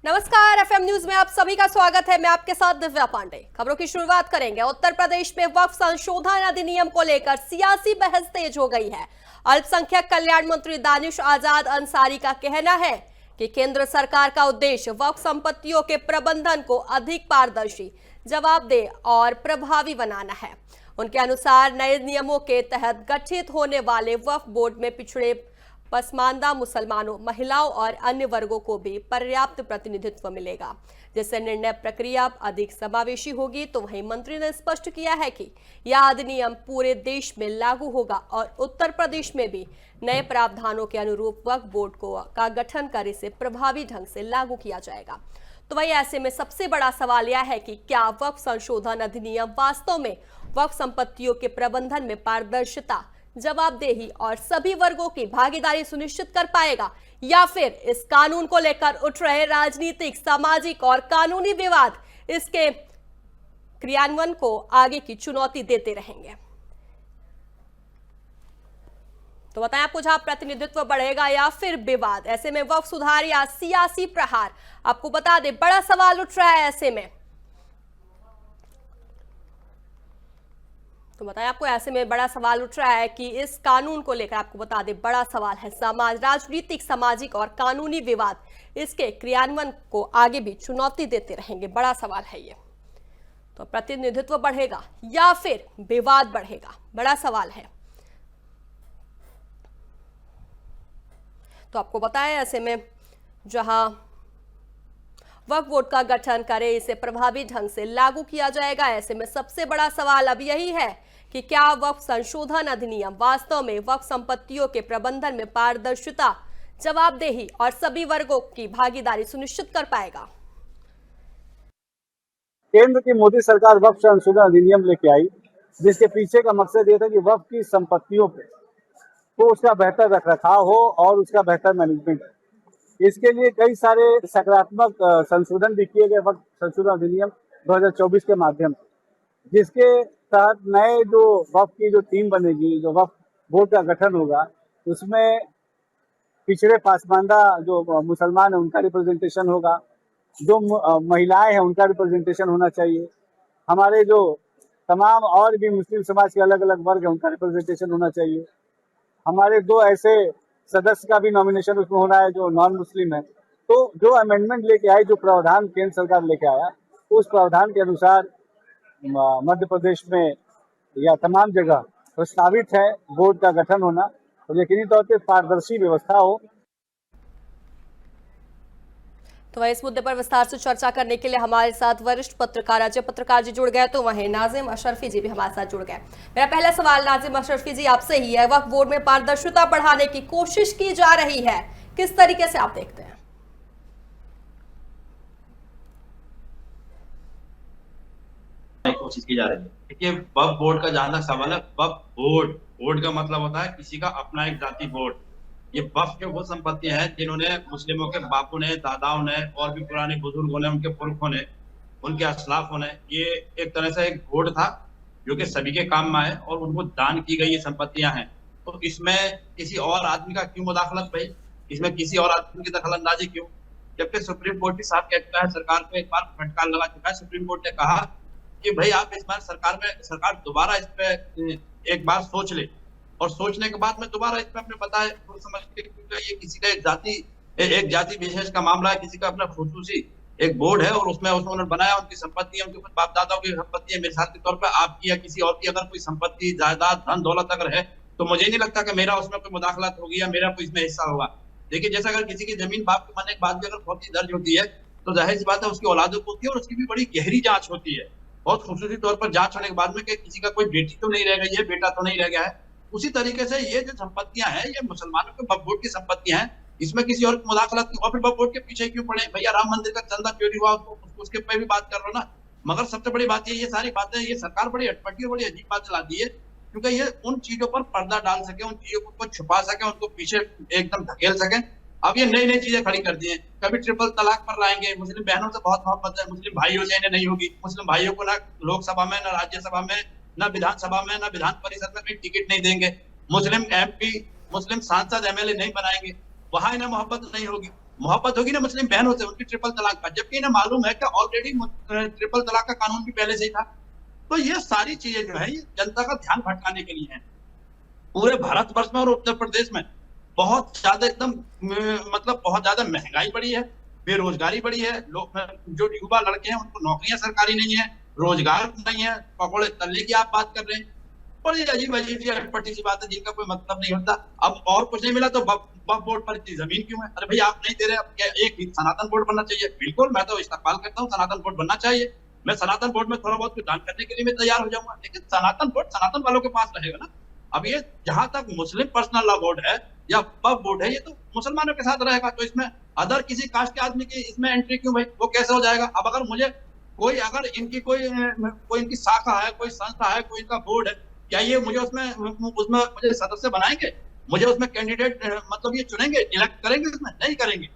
नमस्कार, FM news में आप सभी का स्वागत है। मैं आपके साथ दिव्या पांडे। खबरों की शुरुआत करेंगे। उत्तर प्रदेश में वक्फ संशोधन अधिनियम को लेकर सियासी बहस तेज हो गई है। अल्पसंख्यक कल्याण मंत्री दानिश आजाद अंसारी का कहना है कि केंद्र सरकार का उद्देश्य वक्फ संपत्तियों के प्रबंधन को अधिक पारदर्शी, जवाबदेह और प्रभावी बनाना है। उनके अनुसार नए नियमों के तहत गठित होने वाले वक्फ बोर्ड में पिछड़े, पसमानदा मुसलमानों, महिलाओं और अन्य वर्गों को भी पर्याप्त प्रतिनिधित्व मिलेगा, जिससे निर्णय प्रक्रिया अधिक समावेशी होगी। तो वहीं मंत्री ने स्पष्ट किया है कि यह अधिनियम पूरे देश में लागू होगा और उत्तर प्रदेश में भी नए प्रावधानों के अनुरूप वक्फ बोर्ड का गठन कर इसे प्रभावी ढंग से लागू किया जाएगा। तो वही ऐसे में सबसे बड़ा सवाल यह है कि क्या वक्फ संशोधन अधिनियम वास्तव में वक्फ संपत्तियों के प्रबंधन में पारदर्शिता, जवाबदेही और सभी वर्गों की भागीदारी सुनिश्चित कर पाएगा, या फिर इस कानून को लेकर उठ रहे राजनीतिक, सामाजिक और कानूनी विवाद इसके क्रियान्वयन को आगे की चुनौती देते रहेंगे। तो बताएं आपको, जहां प्रतिनिधित्व बढ़ेगा या फिर विवाद, ऐसे में वक्फ सुधार या सियासी प्रहार, आपको बता दें बड़ा सवाल उठ रहा है। ऐसे में तो बताएं आपको, ऐसे में बड़ा सवाल उठ रहा है कि इस कानून को लेकर, आपको बता दें बड़ा सवाल है राजनीतिक, सामाजिक और कानूनी विवाद इसके क्रियान्वयन को आगे भी चुनौती देते रहेंगे। बड़ा सवाल है ये। तो प्रतिनिधित्व बढ़ेगा या फिर विवाद बढ़ेगा, बड़ा सवाल है। तो आपको बताएं, ऐसे में जहां वक्फ बोर्ड का गठन करे, इसे प्रभावी ढंग से लागू किया जाएगा। ऐसे में सबसे बड़ा सवाल अब यही है कि क्या वक्फ संशोधन अधिनियम वास्तव में वक्फ संपत्तियों के प्रबंधन में पारदर्शिता, जवाबदेही और सभी वर्गों की भागीदारी सुनिश्चित कर पाएगा। केंद्र की मोदी सरकार वक्फ संशोधन अधिनियम लेके आई, जिसके पीछे का मकसद ये था कि वक्फ की संपत्तियों पे तो उसका बेहतर रखरखाव हो और उसका बेहतर मैनेजमेंट। इसके लिए कई सारे सकारात्मक संशोधन भी किए गए वक्फ संशोधन अधिनियम 2024 के माध्यम से, जिसके तहत नए जो वक्फ की जो टीम बनेगी, जो वक्फ बोर्ड का गठन होगा, उसमें पिछड़े पासमानदा जो मुसलमान है उनका रिप्रेजेंटेशन होगा, जो महिलाएं हैं उनका रिप्रेजेंटेशन होना चाहिए, हमारे जो तमाम और भी मुस्लिम समाज के अलग अलग वर्ग है उनका रिप्रेजेंटेशन होना चाहिए, हमारे दो ऐसे सदस्य का भी नॉमिनेशन उसमें होना है जो नॉन मुस्लिम है। तो जो अमेंडमेंट लेके आई, जो प्रावधान केंद्र सरकार लेके आया, उस प्रावधान के अनुसार मध्य प्रदेश में या तमाम जगह प्रस्तावित है बोर्ड का गठन होना, और यकीनी तौर पर पारदर्शी व्यवस्था हो। तो वह इस मुद्दे पर विस्तार से चर्चा करने के लिए हमारे साथ वरिष्ठ पत्रकार अजय पत्रकार जी जुड़ गए, तो वहीं नाजिम अशरफी जी भी हमारे साथ जुड़ गए। मेरा पहला सवाल नाजिम अशरफी जी आपसे ही है, वक्फ बोर्ड में पारदर्शिता बढ़ाने की कोशिश की जा रही है, किस तरीके से आप देखते हैं? कोशिश की जा रही है। देखिए, वक्फ बोर्ड का जहां तक सवाल है, वक्फ बोर्ड का मतलब होता है किसी का अपना एक जाति बोर्ड। ये वक्फ के वो संपत्तियां हैं जिन्होंने मुस्लिमों के बापू ने, दादाओं ने और भी पुराने बुजुर्गों ने, उनके पुरखों ने, उनके असलाफों ने, ये एक तरह से एक बोर्ड था जो कि सभी के काम में आए और उनको दान की गई ये संपत्तियां हैं। तो इसमें किसी और आदमी का क्यों मुदाखलत भाई? इसमें किसी और आदमी की दखलंदाजी क्यों? जबकि सुप्रीम कोर्ट भी साफ कह चुका है, सरकार को एक बार फटकार लगा चुका है। सुप्रीम कोर्ट ने कहा कि भाई आप इस बार सरकार दोबारा इस पे एक बार सोच ले, और सोचने के बाद में दोबारा इस पे अपने बताए सोच समझ के, क्योंकि ये किसी का एक जाति विशेष का मामला है, किसी का अपना खुसूसी एक बोर्ड है और उसमें उन्होंने बनाया, उनकी संपत्ति है, उनके कुछ बाप दादाओं की संपत्ति है। मिसाल के तौर पर आपकी या किसी और की अगर कोई संपत्ति, जायदाद, धन दौलत अगर है, तो मुझे नहीं लगता कि मेरा उसमें कोई मुदाखलत होगी या मेरा कोई इसमें हिस्सा होगा। देखिए, जैसे अगर किसी की जमीन बाप के मरने के बाद भी अगर फौजी दर्ज होती है, तो जाहिर सी बात है उसकी औलादों को होती है और उसकी भी बड़ी गहरी जांच होती है, बहुत खुसूसी तौर पर जांच होने के बाद में कि किसी का कोई बेटी तो नहीं रह गई है, बेटा तो नहीं रह गया है। उसी तरीके से ये जो संपत्तियां हैं, ये मुसलमानों के वक्फ बोर्ड की संपत्तियां हैं, इसमें किसी और की मुदाखलत की, और फिर वक्फ बोर्ड के पीछे क्यों पड़े? भैया राम मंदिर का चंदा चोरी हुआ, उसके पे भी बात कर रहे हो ना। मगर सबसे बड़ी बात ये सारी बातें ये सरकार बड़ी अटपटी और बड़ी अजीब बात चला दी है, क्योंकि ये उन चीजों पर पर्दा डाल सके, उन चीजों को छुपा सके, उनको पीछे एकदम धकेल सके। अब ये नई नई चीजें खड़ी कर दी है। कभी ट्रिपल तलाक पर लाएंगे, मुस्लिम बहनों से बहुत मोहब्बत है, मुस्लिम भाइयों से इन्हें नहीं होगी, मुस्लिम भाइयों को ना लोकसभा में, ना राज्यसभा में, ना विधानसभा में, ना विधान परिषद में कहीं टिकट नहीं देंगे, मुस्लिम MP, मुस्लिम सांसद MLA नहीं बनाएंगे, वहां इन्हें मोहब्बत नहीं होगी। मोहब्बत होगी ना मुस्लिम बहनों से उनकी ट्रिपल तलाक का, जबकि इन्हें मालूम है कि ऑलरेडी ट्रिपल तलाक का कानून भी पहले से ही था। तो ये सारी चीजें जो है ये जनता का ध्यान भटकाने के लिए है। पूरे भारतवर्ष में और उत्तर प्रदेश में बहुत ज्यादा एकदम मतलब बहुत ज्यादा महंगाई बढ़ी है, बेरोजगारी बढ़ी है, लोग जो युवा लड़के हैं उनको नौकरियां सरकारी नहीं है, रोजगार नहीं है, पकौड़े तलने की आप बात कर रहे हैं। बड़ी अजीब अजीब सी अटपटी सी बात है जिनका कोई मतलब नहीं होता। अब और कुछ नहीं मिला तो वक्फ बोर्ड पर इतनी जमीन क्यों है? अरे भाई आप नहीं दे रहे, अब क्या एक ही सनातन बोर्ड बनना चाहिए? बिल्कुल, मैं तो इस्तेमाल करता हूँ, सनातन बोर्ड बनना चाहिए। मैं सनातन बोर्ड में थोड़ा बहुत कुछ दान करने के लिए मैं तैयार हो जाऊंगा, लेकिन सनातन बोर्ड सनातन वालों के पास रहेगा ना। अब ये जहां तक मुस्लिम पर्सनल लॉ बोर्ड है या वक्फ बोर्ड है, ये तो मुसलमानों के साथ रहेगा, तो इसमें अदर किसी कास्ट के आदमी की इसमें एंट्री क्यों भाई? वो कैसे हो जाएगा? अब अगर मुझे कोई अगर इनकी कोई इनकी शाखा है, कोई संस्था है, कोई इनका बोर्ड है, क्या ये मुझे उसमें मुझे सदस्य बनाएंगे? मुझे उसमें कैंडिडेट मतलब ये चुनेंगे, इलेक्ट करेंगे? उसमें नहीं करेंगे।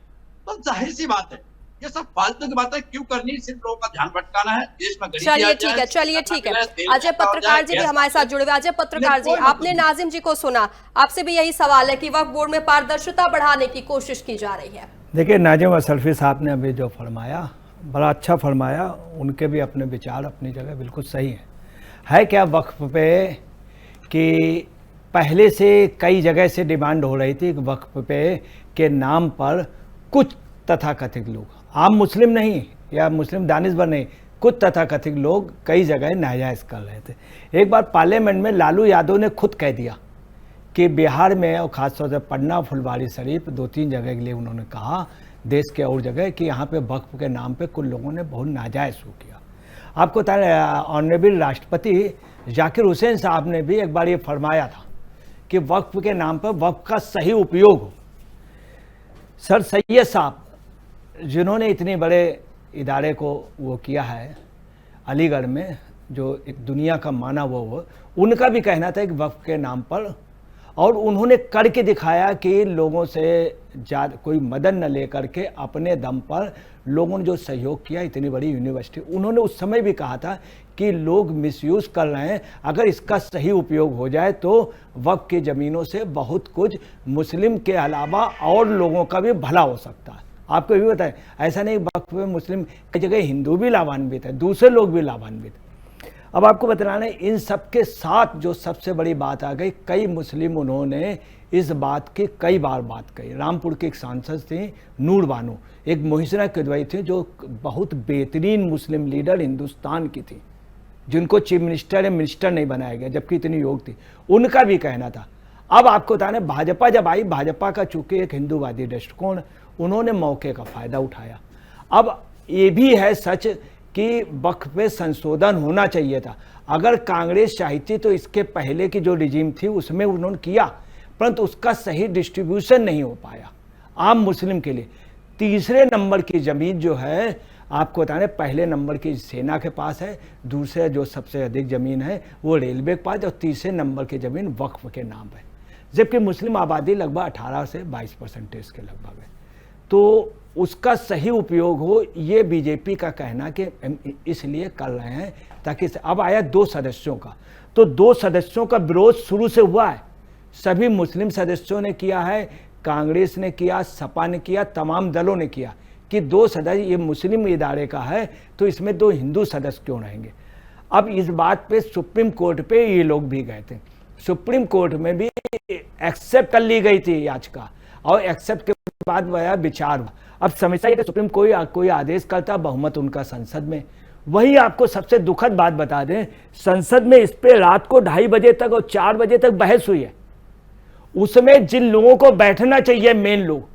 तो जाहिर सी बात है ये सब फालतू की बातें क्यों करनी, सिर्फ लोगों का ध्यान भटकाना है, देश में गरीबी चलिए आ ठीक है, जाए, चलिए ठीक है। तेल अजय महंगा हो पत्रकार जाए, जी भी गैस हमारे साथ जुड़े हुए। अजय पत्रकार जी, आपने नाजिम जी को सुना, आपसे भी यही सवाल है कि वक्फ बोर्ड में पारदर्शिता बढ़ाने की कोशिश की जा रही है। देखिए, नाजिम असलफी साहब ने अभी जो फरमाया बड़ा अच्छा फरमाया, उनके भी अपने विचार अपनी जगह बिल्कुल सही है क्या वक्फ पे कि पहले से कई जगह से डिमांड हो रही थी कि वक्फ पे के नाम पर कुछ तथाकथित लोग, आम मुस्लिम नहीं या मुस्लिम दानिशवर नहीं, कुछ तथाकथित लोग कई जगह नाजायज़ कर रहे थे। एक बार पार्लियामेंट में लालू यादव ने खुद कह दिया कि बिहार में और ख़ासतौर से पटना, फुलवारी शरीफ, 2-3 जगह के लिए उन्होंने कहा, देश के और जगह, कि यहाँ पे वक्फ के नाम पे कुछ लोगों ने बहुत नाजायज़ शो किया। आपको बता रहे, ऑनरेबल राष्ट्रपति जाकिर हुसैन साहब ने भी एक बार ये फरमाया था कि वक्फ के नाम पर वक्फ का सही उपयोग हो। सर सैयद साहब जिन्होंने इतने बड़े इदारे को वो किया है अलीगढ़ में, जो एक दुनिया का माना वो, उनका भी कहना था कि वक्फ के नाम पर, और उन्होंने करके दिखाया कि लोगों से ज़्यादा कोई मदद न लेकर के अपने दम पर लोगों ने जो सहयोग किया, इतनी बड़ी यूनिवर्सिटी, उन्होंने उस समय भी कहा था कि लोग मिसयूज़ कर रहे हैं, अगर इसका सही उपयोग हो जाए तो वक्फ की ज़मीनों से बहुत कुछ मुस्लिम के अलावा और लोगों का भी भला हो सकता है। आपको भी बताएं, ऐसा नहीं वक्फ में मुस्लिम कई जगह हिंदू भी लाभान्वित है, दूसरे लोग भी लाभान्वित। अब आपको बताना है, इन सब के साथ जो सबसे बड़ी बात आ गई, कई मुस्लिम उन्होंने इस बात की कई बार बात कही। रामपुर की एक सांसद थी नूर बानो, एक मोहसिना किदवई थी जो बहुत बेहतरीन मुस्लिम लीडर हिंदुस्तान की थी, जिनको चीफ मिनिस्टर या मिनिस्टर नहीं बनाया गया जबकि इतनी योग थी, उनका भी कहना था। अब आपको बताना, भाजपा जब आई, भाजपा का चूंकि एक हिंदूवादी दृष्टिकोण, उन्होंने मौके का फ़ायदा उठाया। अब ये भी है सच कि वक्फ पे संशोधन होना चाहिए था। अगर कांग्रेस चाहती तो इसके पहले की जो रिजीम थी उसमें उन्होंने किया, परंतु उसका सही डिस्ट्रीब्यूशन नहीं हो पाया आम मुस्लिम के लिए। तीसरे नंबर की ज़मीन जो है, आपको बताने, पहले नंबर की सेना के पास है, दूसरे जो सबसे अधिक ज़मीन है वो रेलवे के पास, और तीसरे नंबर की ज़मीन वक्फ के नाम है, जबकि मुस्लिम आबादी लगभग 18 से 22% के लगभग है। तो उसका सही उपयोग हो, ये बीजेपी का कहना कि इसलिए कर रहे हैं ताकि, अब आया 2 सदस्यों का, तो 2 सदस्यों का विरोध शुरू से हुआ है, सभी मुस्लिम सदस्यों ने किया है, कांग्रेस ने किया, सपा ने किया, तमाम दलों ने किया कि 2 सदस्य, ये मुस्लिम इदारे का है तो इसमें 2 हिंदू सदस्य क्यों रहेंगे। अब इस बात पे सुप्रीम कोर्ट पे ये लोग भी गए थे, सुप्रीम कोर्ट में भी एक्सेप्ट कर ली गई थी याचिका, और एक्सेप्ट के बाद वह विचार। अब समस्या है कि सुप्रीम कोई आदेश करता, बहुमत उनका संसद में। वही आपको सबसे दुखद बात बता दें, संसद में इस पे रात को 2:30 बजे तक और 4 बजे तक बहस हुई है। उसमें जिन लोगों को बैठना चाहिए, मेन लोग,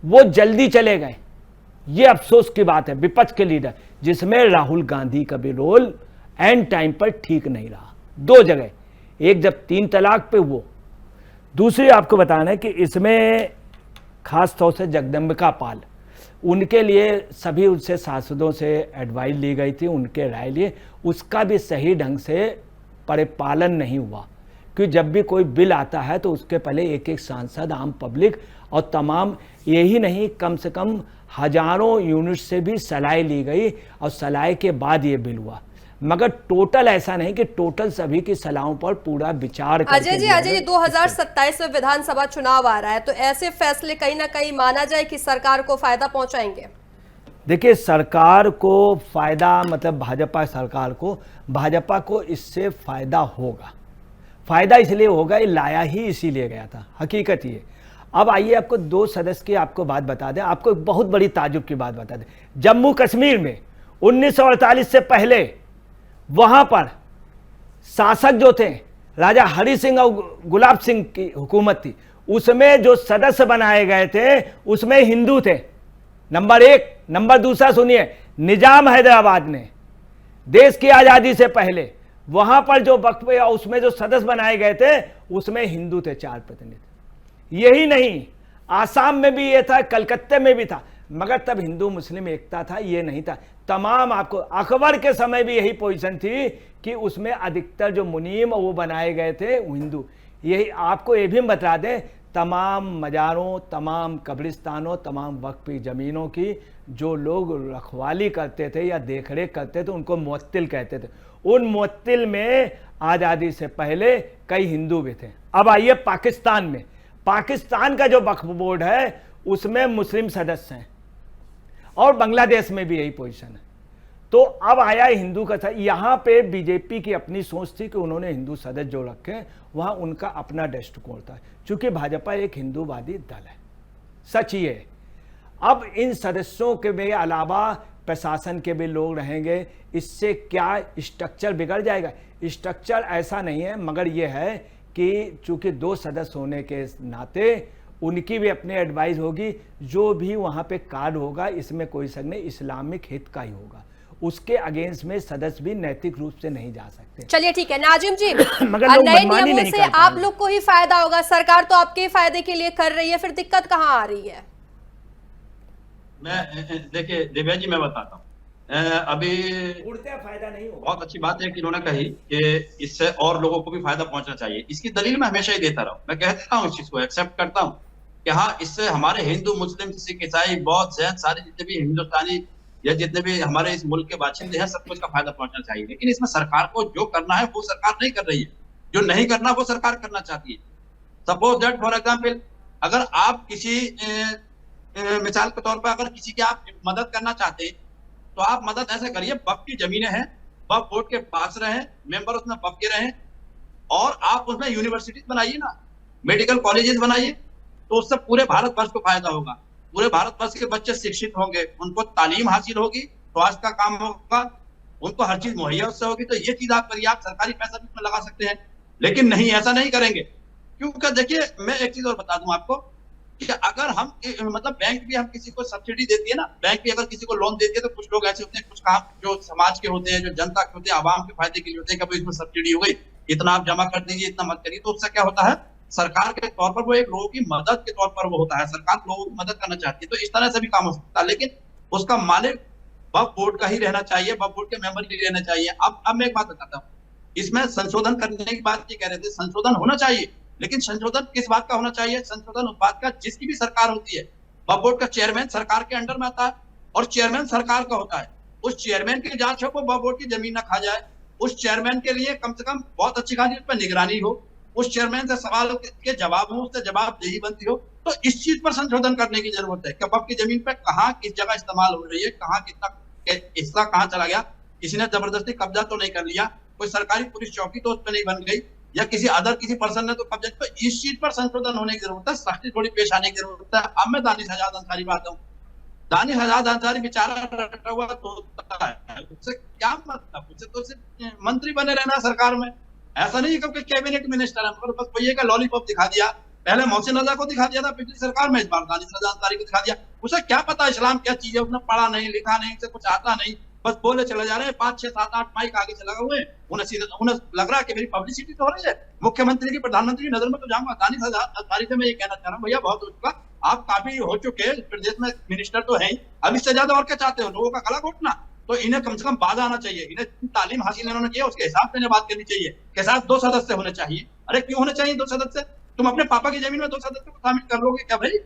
वो जल्दी चले गए। ये अफसोस की बात है, विपक्ष के लीडर, जिसमें राहुल गांधी का भी रोल एंड टाइम पर ठीक नहीं रहा। 2 जगह, एक जब 3 तलाक पे, वो दूसरी आपको बताना है कि इसमें खास तौर से जगदम्बिका पाल, उनके लिए सभी उनसे सांसदों से एडवाइस ली गई थी, उनके राय लिए, उसका भी सही ढंग से परिपालन नहीं हुआ। क्योंकि जब भी कोई बिल आता है तो उसके पहले एक एक सांसद, आम पब्लिक और तमाम, यही नहीं कम से कम हजारों यूनिट से भी सलाह ली गई, और सलाह के बाद ये बिल हुआ। मगर टोटल ऐसा नहीं कि टोटल सभी की सलाहों पर पूरा विचार करके अजय जी 2027 में विधानसभा चुनाव आ रहा है, तो ऐसे फैसले कहीं ना कहीं माना जाए कि सरकार को फायदा पहुंचाएंगे? देखिए, सरकार को फायदा मतलब भाजपा को इससे फायदा होगा। फायदा इसलिए होगा, ये लाया ही इसीलिए गया था, हकीकत ये। अब आइए आपको 2 सदस्य की आपको बात बता दें, आपको एक बहुत बड़ी ताजुब की बात बता दें। जम्मू कश्मीर में 1948 से पहले वहां पर शासक जो थे राजा हरि सिंह और गुलाब सिंह की हुकूमत थी, उसमें जो सदस्य बनाए गए थे उसमें हिंदू थे, नंबर 1। नंबर दूसरा सुनिए, निजाम हैदराबाद ने देश की आजादी से पहले वहां पर जो वक्फ उसमें जो सदस्य बनाए गए थे उसमें हिंदू थे 4 प्रतिनिधि। यही नहीं, आसाम में भी ये था, कलकत्ते में भी था, मगर तब हिंदू मुस्लिम एकता था, ये नहीं था। तमाम आपको अकबर के समय भी यही पोजीशन थी कि उसमें अधिकतर जो मुनीम वो बनाए गए थे वो हिंदू। यही आपको ये भी बता दें, तमाम मज़ारों, तमाम कब्रिस्तानों, तमाम वक्फ ज़मीनों की जो लोग रखवाली करते थे या देखरेख करते थे उनको मुअत्तिल कहते थे। उन मुअत्तिल में आज़ादी से पहले कई हिंदू भी थे। अब आइए पाकिस्तान में, पाकिस्तान का जो वक्फ बोर्ड है उसमें मुस्लिम सदस्य हैं और बांग्लादेश में भी यही पोजीशन है। तो अब आया हिंदू का था, यहाँ पे बीजेपी की अपनी सोच थी कि उन्होंने हिंदू सदस्य जो रखे वहाँ उनका अपना दृष्टिकोण था, चूंकि भाजपा एक हिंदूवादी दल है, सच ये है। अब इन सदस्यों के भी अलावा प्रशासन के भी लोग रहेंगे, इससे क्या स्ट्रक्चर बिगड़ जाएगा? स्ट्रक्चर ऐसा नहीं है, मगर ये है कि चूंकि 2 सदस्य होने के नाते उनकी भी अपनी एडवाइस होगी, जो भी वहाँ पे कार्ड होगा इसमें कोई शक नहीं इस्लामिक हित का ही होगा, उसके अगेंस्ट में सदस्य भी नैतिक रूप से नहीं जा सकते। चलिए ठीक है नाजिम जी, मगर लोग नए मनमानी नियमों नहीं से कर आप पाएंगे। लोग को ही फायदा होगा, सरकार तो आपके फायदे के लिए कर रही है, फिर दिक्कत कहाँ आ रही है? मैं देखिए दिव्या जी, मैं बताता हूँ, अभी उड़ते फायदा नहीं होगा। बहुत अच्छी बात है कि इन्होंने कही कि इससे और लोगों को भी फायदा पहुंचना चाहिए। इसकी दलील मैं हमेशा ही देता रहा हूँ, मैं कहता हूँ इस चीज को एक्सेप्ट करता हूँ कि हाँ, इससे हमारे हिंदू, मुस्लिम, सिख, ईसाई, बौद्ध, जैन, सारे जितने भी हिंदुस्तानी या जितने भी हमारे इस मुल्क के बाशिंदे हैं सबको इसका फायदा पहुंचना चाहिए। लेकिन इसमें सरकार को जो करना है वो सरकार नहीं कर रही है, जो नहीं करना वो सरकार करना चाहती है। सपोज दैट फॉर एग्जाम्पल, अगर आप किसी मिसाल के तौर पर अगर किसी की आप मदद करना चाहते हैं तो आप मदद ऐसे करिए, वक्फ की जमीनें हैं, वक्फ बोर्ड के पास रहें, मेंबर उसमें वक्फ के रहें, और आप उसमें यूनिवर्सिटीज बनाइए ना, मेडिकल कॉलेजेस बनाइए, तो उससे पूरे भारतवर्ष को फायदा होगा। पूरे भारतवर्ष के बच्चे शिक्षित होंगे, उनको तालीम हासिल होगी, स्वास्थ्य का काम होगा, उनको हर चीज मुहैया उससे होगी। तो ये चीज आप करिए, आप सरकारी पैसा भी उसमें लगा सकते हैं। लेकिन नहीं, ऐसा नहीं करेंगे, क्योंकि देखिए मैं एक चीज और बता दूं आपको कि अगर हम मतलब बैंक भी हम किसी को सब्सिडी देती है ना, बैंक भी अगर किसी को लोन देती है तो कुछ लोग ऐसे होते हैं, कुछ काम जो समाज के होते हैं, जो जनता के होते हैं, आवाम के फायदे के लिए होते हैं कि इसमें सब्सिडी हो गई, इतना आप जमा कर दीजिए, इतना मत करिए। तो उससे क्या होता है, सरकार के तौर पर वो एक लोगों की मदद के तौर पर वो होता है, सरकार लोगों की मदद करना चाहती है। तो इस तरह से भी काम हो सकता है, लेकिन उसका मालिक वक्फ बोर्ड का ही रहना चाहिए, वक्फ बोर्ड के मेंबर ही रहना चाहिए। अब मैं एक बात बताता हूँ, इसमें संशोधन करने की बात ये कह रहे थे, संशोधन होना चाहिए, लेकिन संशोधन किस बात का होना चाहिए? संशोधन उस बात का जिसकी भी सरकार होती है, वक्फ बोर्ड का चेयरमैन सरकार के अंडर में आता है और चेयरमैन सरकार का होता है। उस चेयरमैन की जांच हो, वो वक्फ बोर्ड की जमीन ना खा जाए, उस चेयरमैन के लिए कम से कम बहुत अच्छी खासी उस पर निगरानी हो, उस चेयरमैन से सवाल के जवाब हो, उससे जवाबदेही बनती हो। तो इस चीज पर संशोधन करने की जरूरत है कि वक्फ की जमीन पर कहाँ किस जगह इस्तेमाल हो रही है, कहाँ कितना हिस्सा कहाँ चला गया, किसी ने जबरदस्ती कब्जा तो नहीं कर लिया, कोई सरकारी पुलिस चौकी तो उस पर नहीं बन गई, या किसी पर्सन ने तो कब्जा। तो इस चीज पर संशोधन होने की जरूरत है, सख्ती थोड़ी पेश आने की जरूरत है। अब मैं दानिश आजाद अंसारी बात हूँ, दानिश आजाद अंसारी बेचारा रटा हुआ तोता है, उससे क्या मतलब, उससे तो सिर्फ मंत्री बने रहना सरकार में, ऐसा नहीं क्योंकि कैबिनेट मिनिस्टर है, बस भैया का लॉलीपॉप दिखा दिया। पहले मोहसिन रजा को दिखा दिया था पिछली सरकार में, इस बार दानिश आजाद अंसारी को दिखा दिया। उसे क्या पता इस्लाम क्या चीज है, उसने पढ़ा नहीं, लिखा नहीं, उसे कुछ आता नहीं, बस बोले चले जा रहे हैं। 5, 6, 7, 8 माइक आगे चला हुए, उन्हें लग रहा है कि मेरी पब्लिसिटी तो हो रही है, मुख्यमंत्री की, प्रधानमंत्री की नजर में तो जाऊंगा। दानिश आजाद अंसारी से मैं ये कहना चाह रहा हूँ, भैया बहुत हो चुका, आप काफी हो चुके हैं, प्रदेश में मिनिस्टर तो है ही, अब इससे ज्यादा और क्या चाहते हो, लोगों का गला घोटना? तो इन्हें कम से कम बाधा आना चाहिए, इन्हें तालीम हासिल इन्होंने किया उसके हिसाब से बात करनी चाहिए के साथ 2 सदस्य होने चाहिए। अरे क्यों होने चाहिए 2 सदस्य? तुम अपने पापा की जमीन में 2 सदस्य को शामिल कर लोगे क्या भाई?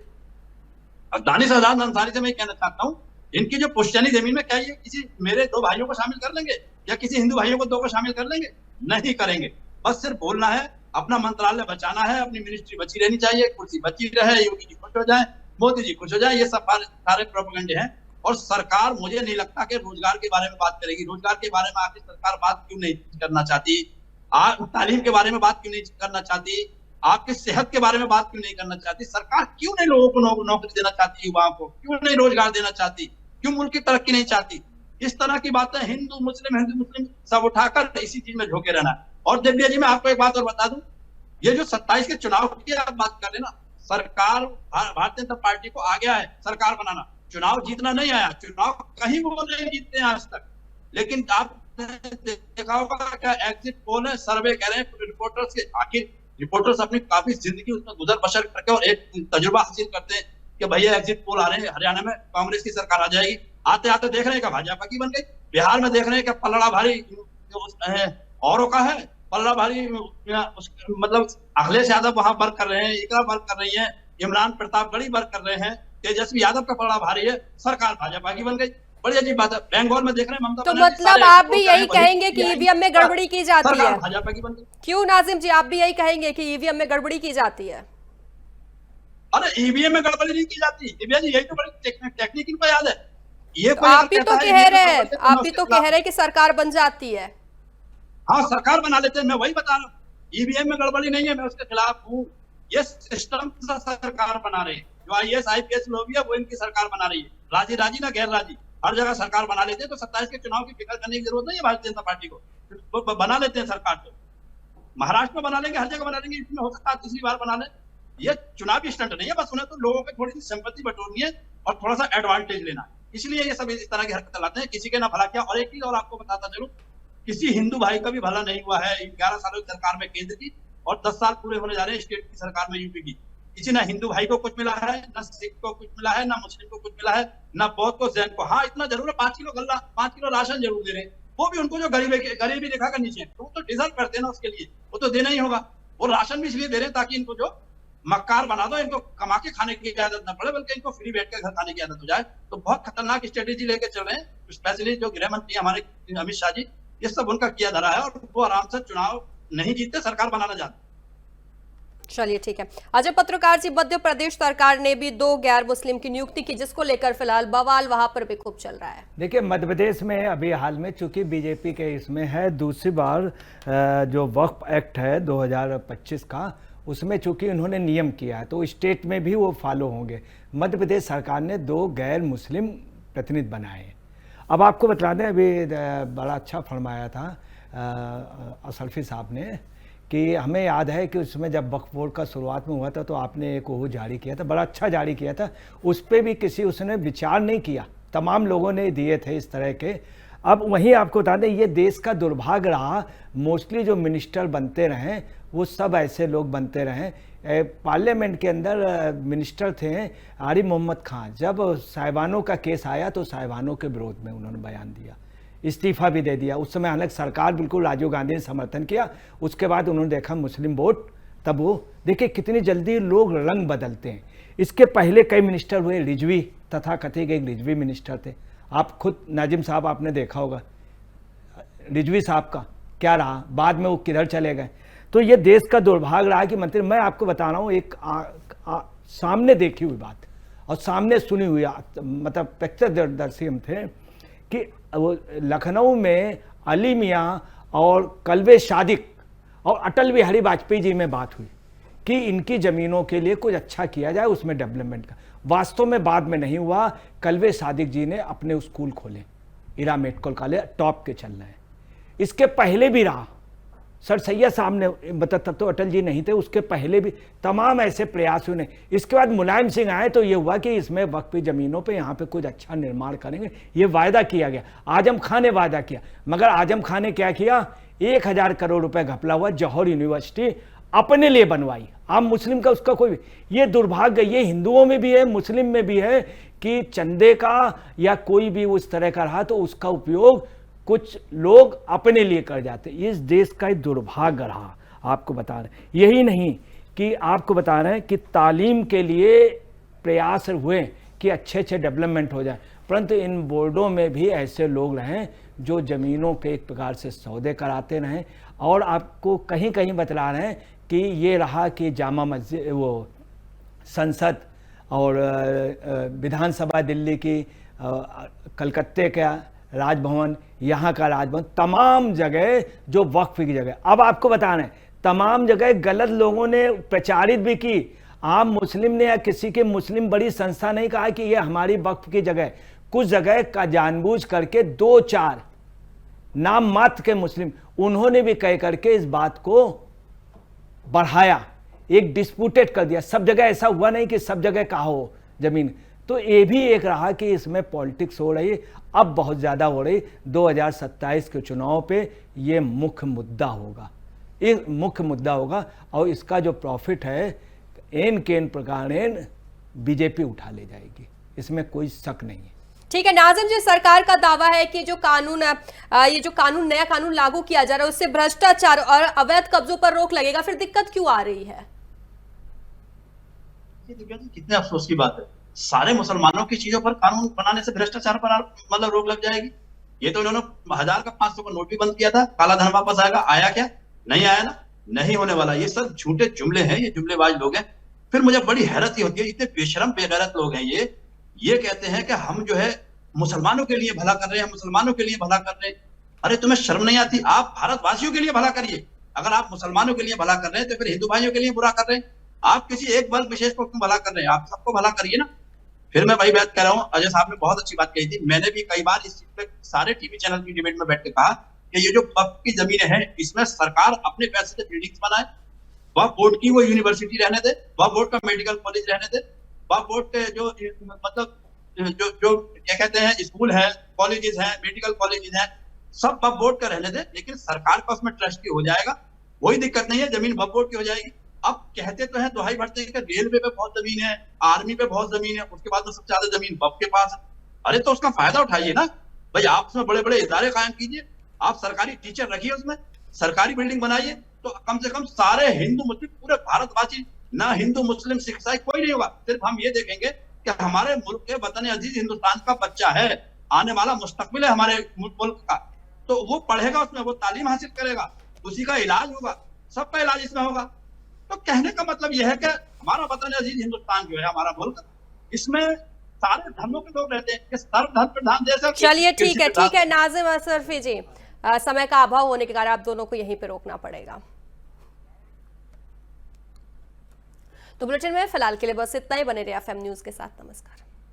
अब दानिश आजाद अंसारी से मैं कहना चाहता हूँ इनकी जो पुश्तैनी जमीन में क्या ये किसी मेरे 2 भाइयों को शामिल कर लेंगे या किसी हिंदू भाइयों को 2 को शामिल कर लेंगे? नहीं करेंगे। बस सिर्फ बोलना है, अपना मंत्रालय बचाना है, अपनी मिनिस्ट्री बची रहनी चाहिए, कुर्सी बची रहे, योगी जी खुश हो जाए, मोदी जी खुश हो जाए, ये सब सारे प्रोपेगेंडे हैं। और सरकार मुझे नहीं लगता कि रोजगार के बारे में बात करेगी। रोजगार के बारे में आखिर सरकार बात क्यों नहीं करना चाहती? तालीम के बारे में बात क्यों नहीं करना चाहती? आपकी सेहत के बारे में बात क्यों नहीं करना चाहती? सरकार क्यों नहीं लोगों को नौकरी देना चाहती? युवाओं को क्यों नहीं रोजगार देना चाहती? क्यों मुल्क की तरक्की नहीं चाहती? इस तरह की बातें हिंदू मुस्लिम सब उठाकर इसी चीज में झोंके रहना। और दिव्या जी, मैं आपको एक बात और बता दूं, ये जो 27 के चुनाव की आप बात कर रहे हैं ना, सरकार भारतीय जनता पार्टी को आ गया है सरकार बनाना। चुनाव जीतना नहीं आया, चुनाव कहीं वो नहीं जीतते हैं आज तक। लेकिन आपने देखा होगा क्या एग्जिट पोल है, सर्वे कह रहे हैं रिपोर्टर्स के, आखिर रिपोर्टर्स अपनी काफी जिंदगी उसमें गुजर बसर करके और एक तजुर्बा हासिल करते हैं कि भैया एग्जिट पोल आ रहे हैं, हरियाणा में कांग्रेस की सरकार आ जाएगी। आते आते देख रहे हैं कि भाजपा की बन गई, बिहार में देख रहे हैं कि पलड़ा भारी औरों का है, पलड़ा भारी मतलब अखिलेश यादव वहां वर्क कर रहे हैं, इकरा वर्क कर रही है, इमरान प्रतापगढ़ी वर्क कर रहे हैं, तेजस्वी यादव का पलड़ा भारी है, सरकार भाजपा की बन गई। बड़ी अजीब बात है। बेंगलोर में देख रहे हैं ममता तो बनर्जी, मतलब आप भी यही कहेंगे कि ईवीएम में गड़बड़ी की जाती है? भाजपा की बन गई। क्यों नाजिम जी, आप भी यही कहेंगे कि ईवीएम में गड़बड़ी की जाती है? अरे ईवीएम में गड़बड़ी नहीं की जाती दिव्या जी, यही तो बड़ी टेक्निक इनको याद है। ये तो आप भी तो कह रहे हैं, आप भी तो कह रहे हैं कि सरकार बन जाती है। हाँ, सरकार बना लेते हैं, मैं वही बता रहा हूँ। ईवीएम में गड़बड़ी नहीं है, मैं उसके खिलाफ हूँ। ये सिस्टम सरकार बना रही है, जो IAS IPS लोग है वो इनकी सरकार बना रही है। राजी राजी ना गैर राजी, हर जगह सरकार बना लेते हैं। तो 27 के चुनाव की फिक्र करने की जरूरत नहीं है भारतीय जनता पार्टी को, तो बना लेते हैं सरकार। तो महाराष्ट्र में बना लेंगे, हर जगह बना लेंगे, इसमें हो सकता है तीसरी बार बना लें। ये चुनावी स्टंट नहीं है, बस उन्हें तो लोगों की थोड़ी सी संपत्ति बटोरनी है और थोड़ा सा एडवांटेज लेना है, इसलिए ये सब इस तरह की हरकत लाते हैं। किसी के ना भला किया। और एक चीज और आपको बताता चलूं, किसी हिंदू भाई का भी भला नहीं हुआ है 11 सालों की सरकार में केंद्र की, और 10 साल पूरे होने जा रहे हैं स्टेट की सरकार में यूपी की। किसी ना हिंदू भाई को कुछ मिला है, ना सिख को कुछ मिला है, ना मुस्लिम को कुछ मिला है, ना बौद्ध को, जैन को। हाँ, इतना जरूर है 5 किलो गल्ला, 5 किलो राशन जरूर दे रहे हैं, वो भी उनको जो गरीबी रेखा का नीचे है, तो वो तो डिजर्व करते हैं ना, उसके लिए वो तो देना ही होगा। वो राशन भी इसलिए दे रहे हैं ताकि इनको जो मक्कार बना दो, इनको कमा के खाने की आदत ना पड़े, बल्कि इनको फ्री बैठ के घर खाने की आदत हो जाए। तो बहुत खतरनाक स्ट्रेटेजी लेके चल रहे हैं, स्पेशली जो गृह मंत्री हमारे अमित शाह जी, ये सब उनका किया धरा है, और वो आराम से चुनाव नहीं जीतते, सरकार बनाना चाहते। चलिए ठीक है। अजय पत्रकार जी, मध्य प्रदेश सरकार ने भी 2 गैर मुस्लिम की नियुक्ति की, जिसको लेकर फिलहाल बवाल वहां पर भी खूब चल रहा है। देखिए, मध्य प्रदेश में अभी हाल में चूंकि बीजेपी के इसमें है, दूसरी बार जो वक्फ एक्ट है 2025 का, उसमें चूंकि उन्होंने नियम किया है तो स्टेट में भी वो फॉलो होंगे। मध्य प्रदेश सरकार ने 2 गैर मुस्लिम प्रतिनिधि बनाए। अब आपको बता दें, अभी बड़ा अच्छा फरमाया था असलफी साहब ने कि हमें याद है कि उसमें जब वक्फ बोर्ड का शुरुआत में हुआ था तो आपने एक वो जारी किया था, बड़ा अच्छा जारी किया था, उस पर भी किसी उसने विचार नहीं किया, तमाम लोगों ने दिए थे इस तरह के। अब वहीं आपको बता दें, ये देश का दुर्भाग्य रहा, मोस्टली जो मिनिस्टर बनते रहे वो सब ऐसे लोग बनते रहे। पार्लियामेंट के अंदर मिनिस्टर थे आरिफ मोहम्मद खान, जब साहिबानों का केस आया तो साहिबानों के विरोध में उन्होंने बयान दिया, इस्तीफा भी दे दिया। उस समय हालांकि सरकार बिल्कुल राजीव गांधी ने समर्थन किया, उसके बाद उन्होंने देखा मुस्लिम वोट, तब वो देखिए कितनी जल्दी लोग रंग बदलते हैं। इसके पहले कई मिनिस्टर हुए, रिजवी तथा कथित एक रिजवी मिनिस्टर थे, आप खुद नाजिम साहब आपने देखा होगा रिजवी साहब का क्या रहा, बाद में वो किधर चले गए। तो ये देश का दुर्भाग्य रहा कि मंत्री, मैं आपको बता रहा हूँ एक सामने देखी हुई बात और सामने सुनी हुई, मतलब प्रत्यक्षदर्शी हम थे कि वो लखनऊ में अली मियाँ और कल्वे सादिक और अटल बिहारी वाजपेयी जी में बात हुई कि इनकी ज़मीनों के लिए कुछ अच्छा किया जाए, उसमें डेवलपमेंट का। वास्तव में बाद में नहीं हुआ। कल्वे सादिक जी ने अपने स्कूल खोले, इरा मेडिकल कॉलेज टॉप के चल रहे हैं। इसके पहले भी रहा, सर सैयद साहब ने, मतलब तब तो अटल जी नहीं थे, उसके पहले भी तमाम ऐसे प्रयास हुए। इसके बाद मुलायम सिंह आए तो ये हुआ कि इसमें वक्फ ज़मीनों पे यहाँ पे कुछ अच्छा निर्माण करेंगे, ये वायदा किया गया। आजम खान ने वायदा किया, मगर आजम खान ने क्या किया, 1000 करोड़ रुपए घपला हुआ, जौहर यूनिवर्सिटी अपने लिए बनवाई। आप मुस्लिम का उसका कोई, ये दुर्भाग्य ये हिंदुओं में भी है, मुस्लिम में भी है कि चंदे का या कोई भी उस तरह का रहा तो उसका उपयोग कुछ लोग अपने लिए कर जाते। इस देश का एक दुर्भाग्य रहा, आपको बता रहे हैं। यही नहीं कि आपको बता रहे हैं कि तालीम के लिए प्रयास हुए कि अच्छे अच्छे डेवलपमेंट हो जाए। परंतु इन बोर्डों में भी ऐसे लोग रहें जो ज़मीनों के एक प्रकार से सौदे कराते रहें और आपको कहीं कहीं बतला रहे हैं कि ये रहा कि जामा मस्जिद, वो संसद और विधानसभा दिल्ली की, कलकत्ते का राजभवन, यहाँ का राजभवन, तमाम जगह जो वक्फ की जगह, अब आपको बता रहे हैं तमाम जगह गलत लोगों ने प्रचारित भी की। आम मुस्लिम ने या किसी के मुस्लिम बड़ी संस्था नहीं कहा कि ये हमारी वक्फ की जगह, कुछ जगह का जानबूझ करके 2-4 नाम मात्र के मुस्लिम उन्होंने भी कह करके इस बात को बढ़ाया, एक डिस्प्यूटेड कर दिया। सब जगह ऐसा हुआ नहीं कि सब जगह कहा हो जमीन, तो ये भी एक रहा कि इसमें पॉलिटिक्स हो रही, अब बहुत ज़्यादा हो रही। 2027 के चुनाव पे ये मुख्य मुद्दा होगा, एक मुख्य मुद्दा होगा और इसका जो प्रॉफिट है एन के एन प्रकार बीजेपी उठा ले जाएगी, इसमें कोई शक नहीं है। ठीक है नाजिम जी, सरकार का दावा है कि जो कानून ये जो कानून नया कानून लागू किया जा रहा है उससे भ्रष्टाचार और अवैध कब्जों पर रोक लगेगा, फिर दिक्कत क्यों आ रही है? कितने अफसोस की बात है, सारे मुसलमानों की चीजों पर कानून बनाने से भ्रष्टाचार पर मतलब रोक लग जाएगी। ये तो उन्होंने 1000 का 500 का नोट भी बंद किया था, काला धन वापस आएगा, आया क्या? नहीं आया ना, नहीं होने वाला। ये सब झूठे जुमले हैं, ये जुमलेबाज लोग हैं। फिर मुझे बड़ी हैरत ही होती है, इतने बेशरम बेगैरत लोग हैं ये कहते हैं कि हम जो है मुसलमानों के लिए भला कर रहे हैं, मुसलमानों के लिए भला कर रहे हैं। अरे तुम्हें शर्म नहीं आती? आप भारतवासियों के लिए भला करिए। अगर आप मुसलमानों के लिए भला कर रहे हैं तो फिर हिंदू भाइयों के लिए बुरा कर रहे हैं। आप किसी एक वर्ग विशेष को क्यों भला कर रहे हैं? आप सबको भला करिए ना। फिर मैं वही बात कह रहा हूँ, अजय साहब ने बहुत अच्छी बात कही थी, मैंने भी कई बार इस चीज पे सारे टीवी चैनल की डिबेट में बैठ के कहा कि ये जो वक्फ की जमीनें हैं इसमें सरकार अपने पैसे से बिल्डिंग्स बनाए, वक्फ बोर्ड की वो यूनिवर्सिटी रहने दे, वक्फ बोर्ड का मेडिकल कॉलेज रहने दे, वक्फ बोर्ड के जो मतलब जो क्या कहते हैं स्कूल है, कॉलेजेस हैं, मेडिकल कॉलेजेस हैं, सब वक्फ बोर्ड का रहने दे, लेकिन सरकार का उसमें ट्रस्टी हो जाएगा, कोई दिक्कत नहीं है, जमीन वक्फ बोर्ड की हो जाएगी। अब कहते तो है, दुहाई भरते हैं कि रेलवे पे बहुत जमीन है, आर्मी पे बहुत जमीन है, उसके बाद में सबसे ज्यादा जमीन वक्फ के पास है। अरे तो उसका फायदा उठाइए ना भाई, आप उसमें बड़े बड़े इदारे कायम कीजिए, आप सरकारी टीचर रखिए, उसमें सरकारी बिल्डिंग बनाइए, तो कम से कम सारे हिंदू मुस्लिम पूरे भारतवासी, ना हिंदू मुस्लिम सिख ईसाई कोई नहीं होगा। सिर्फ हम ये देखेंगे कि हमारे मुल्क के वतन अजीज हिंदुस्तान का बच्चा है, आने वाला मुस्तकबिल है हमारे मुल्क का, तो वो पढ़ेगा, उसमें वो तालीम हासिल करेगा, उसी का इलाज होगा, सबका इलाज इसमें होगा। तो कहने का मतलब यह है कि हमारा वतन अजीज हिंदुस्तान जो है, हमारा मुल्क, इसमें सारे धर्मों के लोग रहते हैं, कि सर्वधर्म प्रधान देश है। चलिए ठीक है नाजिम असरफी जी, समय का अभाव होने के कारण आप दोनों को यहीं पे रोकना पड़ेगा। तो बुलेटिन में फिलहाल के लिए बस इतना ही। बने रहिए एफएम न्यूज के साथ। नमस्कार।